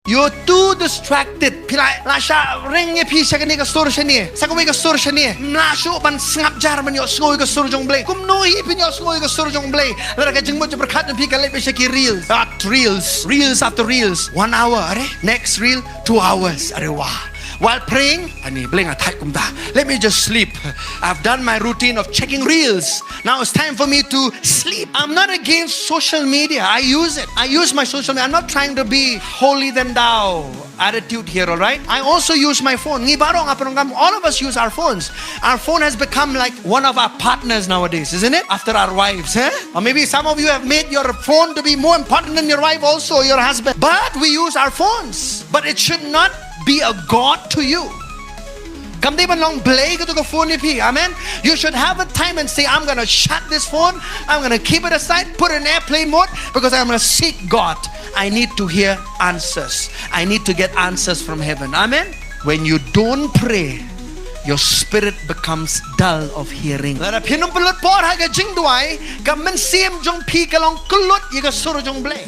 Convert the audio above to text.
You're too distracted. Pilai lasha ringnya pisah kini ke sur sini. Sakumi ke sur sini. Nashu ban sengap jar man yo sngoi ke sur jong blay. Kum noi pin yo sngoi ke sur jong blay. Lara ka jengmo je berkat pi ka let besaki reels. Reels after reels. 1 hour are. Next reel 2 hours. Are wah. While praying, ani bling atai kumda. Let me just sleep. I've done my routine of checking reels. Now it's time for me to sleep. I'm not against social media. I use it. I use my social media. I'm not trying to be holy than thou attitude here, all right? I also use my phone. All of us use our phones. Our phone has become like one of our partners nowadays, isn't it? After our wives, eh? Or maybe some of you have made your phone to be more important than your wife also, your husband. But we use our phones. But it should not be a God to you. Come they long play to the phone if amen. You should have a time and say, I'm gonna shut this phone, I'm gonna keep it aside, put it in airplane mode, because I'm gonna seek God. I need to hear answers. I need to get answers from heaven. Amen. When you don't pray, your spirit becomes dull of hearing. Lara pinum pelut por haga jing duai, gamen siem jong pi kalong kulut yiga suru jong blay.